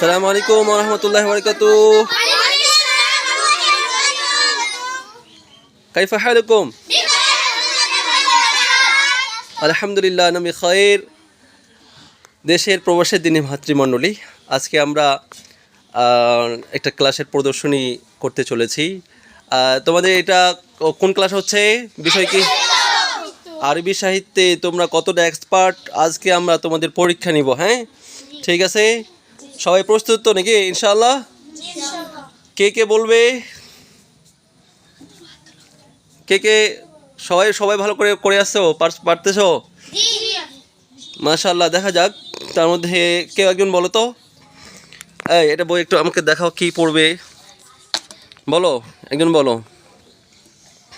আসসালামু আলাইকুম ওয়া রাহমাতুল্লাহি ওয়া বারাকাতুহু। কাইফা হালুকুম? আলহামদুলিল্লাহ আমি খায়ের। দেশের প্রবাসের দিনী ভাতৃমণ্ডলী, আজকে আমরা একটা ক্লাসের প্রদর্শনী করতে চলেছি। তোমাদের এটা কোন ক্লাস হচ্ছে? বিষয় কি? আরবি সাহিত্যে তোমরা কতটা এক্সপার্ট আজকে আমরা তোমাদের পরীক্ষা নিব। হ্যাঁ, ঠিক আছে, সবাই প্রস্তুত তো নাকি? ইনশাআল্লাহ। কে কে বলবে? কে কে সবাই ভালো করে করে আসছো? পারতেছো? মাশাআল্লাহ, দেখা যাক। তার মধ্যে কেউ একজন বলো তো, এই এটা বই একটু আমাকে দেখাও, কি পড়বে বলো, একজন বলো।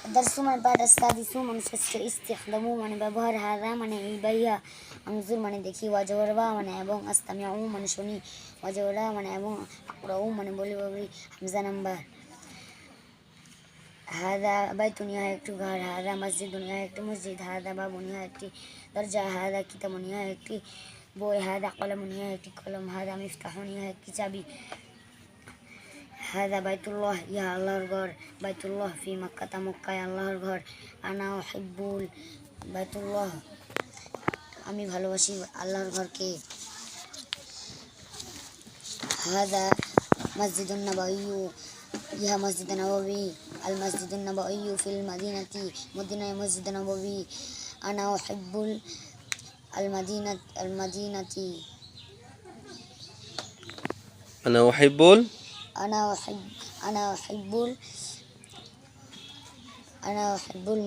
الدرس من بعد السادس من استخدامه মানে ব্যবহার হাদা মানে এই বাইয়া আনজুর মানে দেখি ওয়াজওয়ারবা মানে এবং আস্তামিউ মানে শুনি ওয়াজওয়ারা মানে এবং আকরাউ মানে বলি বলি হামজা নাম্বার হাদা বাইতুনিয়া একটি ঘর হাদা মসজিদ দুনিয়া একটি মসজিদ হাদা বাবুনিয়া একটি দরজা হাদা কিতাবুনিয়া একটি বই হাদা কলমুনিয়া একটি কলম হাদা মিফতাহুনিয়া একটি চাবি হাদা বাইতুল্লাহ ইয়া আল্লাহর ঘর বাইতুল্লাহ ফি মক্কাতা মক্কায় আল্লাহর ঘর আনা উহিব্বুল বাইতুল্লাহ আমি ভালোবাসি আল্লাহর ঘরকে হাদা মসজিদুন নববী ইহা মসজিদ নববী আল মসজিদুন নববী ফিল মদিনাতি মদিনায় মসজিদ নববী আনা উহিব্বুল আল মদিনাতি আনা উহিব্বুল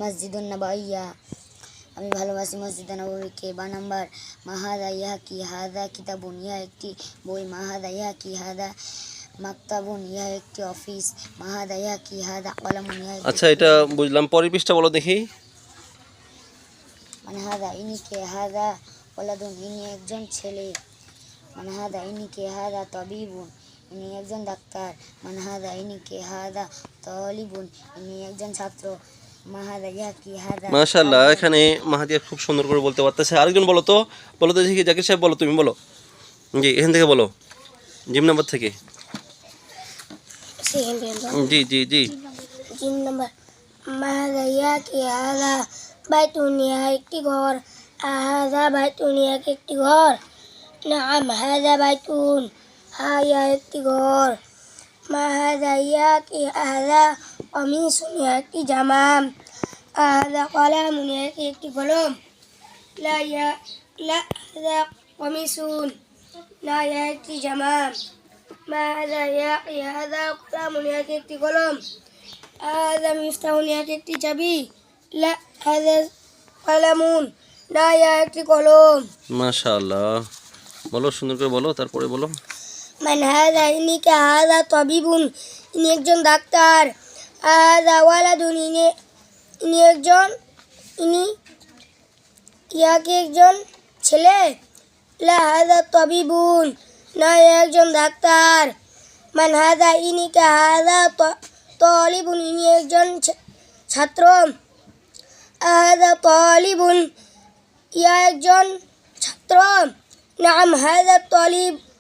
মসজিদুন নববী আমি ভালোবাসি মসজিদ নববীকে। বা নাম্বার মাহাদা ইহা কি হাদা কিতাবুন ইহা একটি বই মাহাদা ইহা কি হাদা মাকতাবুন ইহা একটি অফিস মাহাদা ইহা কি হাদা কলমুন ইহা। আচ্ছা, এটা বুঝলাম, পরের পৃষ্ঠা বলো দেখি। মানে হাদা ইনিকে হাদা ওয়ালাদুন ইনি একজন ছেলে মানে হাদা ইনিকে হাদা তাবিবুন ইনি একজন ডাক্তার মানে হাদা ইনিকে হাদা তালিবুন ইনি একজন ছাত্র মাহাদা ইহা কি হাদা। মাশাআল্লাহ, এখানে মাহাদিয়া খুব সুন্দর করে বলতে পারতেছে। আরেকজন বলো তো দেখি, জাকির সাহেব বলো, তুমি বলো। জি, এখান থেকে বলো, জিম নাম্বার থেকে। জি জি জি জিম নাম্বার মাহাদা ইহা কি হাদা বাইতুনিয়া একটি ঘর আহাদা বাইতুনিয়া একটি ঘর নাম হাদা বাইতুন হায়া একটি ঘর মাহাদা ইয়া কি হাদা কমিসুনিয়া একটি জামা হাদা কলামুনিয়া একটি কলম লা হাদা কমিসুন না ইয়া একটি জামা মাহাদা ইয়া কি হাদা কলামুনিয়া একটি কলম হাদা মিফতাহুনিয়া একটি চাবি লা হাদা কলামুন না ইয়া একটি কলম। মাশাআল্লাহ, বলো, সুন্দর করে বলো, তারপরে বলো। মান হাদা ইনিকা হাদা তাবিবুন ইনি একজন ডাক্তার হাদা ওয়ালাদুন ইনি একজন ইয়াকে একজন ছেলে লা হাদা তাবিবুন না একজন ডাক্তার মান হাদা ইনিকা হাদা তালিবুন ইনি একজন ছাত্র হাদা তালিবুন ইয়া একজন ছাত্র নাম হাদা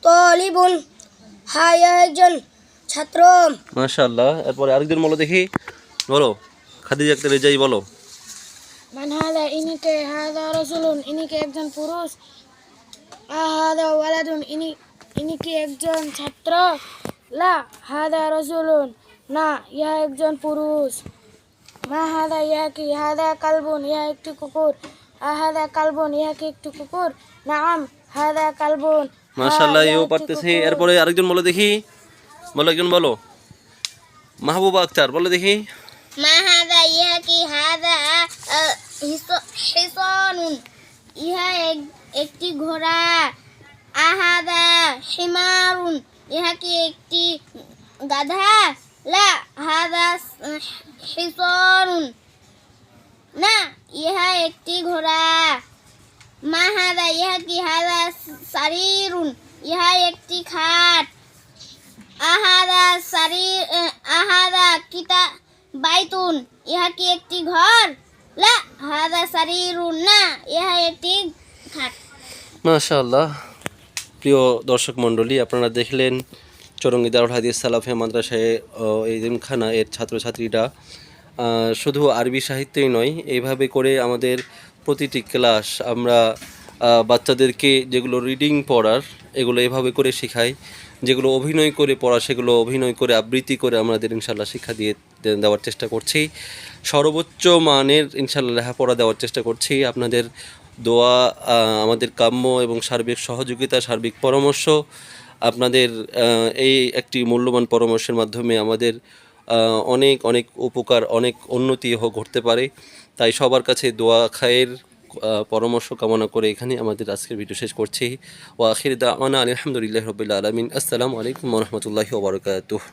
তালিবুন হায়া একজন ছাত্র। মাশাআল্লাহ, এরপরে আরেকজন বলো দেখি, বলো, খাদিজা আক্তার রেজাই বলো। মান হাদা ইনিকে হাদা রাসূলুন ইনিকে একজন পুরুষ আহাদা ওয়ালাদুন ইনিকে একজন ছাত্র লা হাদা রাসূলুন না ইহা একজন পুরুষ মা হাদা ইয়া কি হাদা কালবুন ইহা একটি কুকুর আহাদা কালবুন ইহা কি একটি কুকুর নাম হাদা কালবুন। মাশাআল্লাহ, এও পারতেছে। এরপরে আরেকজন বলো দেখি, বলো, একজন বলো, মাহবুবা আক্তার বলো দেখি। মাহাদা ইহা কি হাদা হিসানুন ইহা একটি ঘোড়া আহাদা হিমারুন ইহা কি একটি গাধা লা হাদা হিসানুন না ইহা একটি ঘোড়া মাহাদা ইহা কি হাদা সারিরুন ইহা একটি খাট আহাদা কিতা বাইতুন ইহা কি একটি ঘর লা হাদা সারিরুন না ইহা একটি খাট। মাশাআল্লাহ, প্রিয় দর্শক মণ্ডলী, আপনারা দেখলেন চরঙ্গী দারুল হাদিস সালাফিয়া মাদ্রাসায় এই জিমখানা এর ছাত্রছাত্রীরা শুধু আরবি সাহিত্যই নয়, এইভাবে করে আমাদের প্রতিটি ক্লাস আমরা বাচ্চাদেরকে যেগুলো রিডিং পড়ার এগুলো এভাবে করে শেখাই, যেগুলো অভিনয় করে পড়া সেগুলো অভিনয় করে আবৃত্তি করে আমাদের ইনশাল্লাহ শিক্ষা দেওয়ার চেষ্টা করছি। সর্বোচ্চ মানের ইনশাল্লাহ লেখাপড়া দেওয়ার চেষ্টা করছি। আপনাদের দোয়া আমাদের কাম্য এবং সার্বিক সহযোগিতা, সার্বিক পরামর্শ, আপনাদের এই একটি মূল্যবান পরামর্শের মাধ্যমে আমাদের অনেক অনেক উপকার, অনেক উন্নতি ঘটতে পারে। তাই সবার কাছে দোয়া খায়ের পরামর্শ কামনা করে এখানে আমাদের আজকের ভিডিও শেষ করছি। ওয়া আখির দাওয়ানা আলহামদুলিল্লাহি রাব্বিল আলামিন। আসসালামু আলাইকুম ওয়া রাহমাতুল্লাহি ওয়া বারাকাতুহু।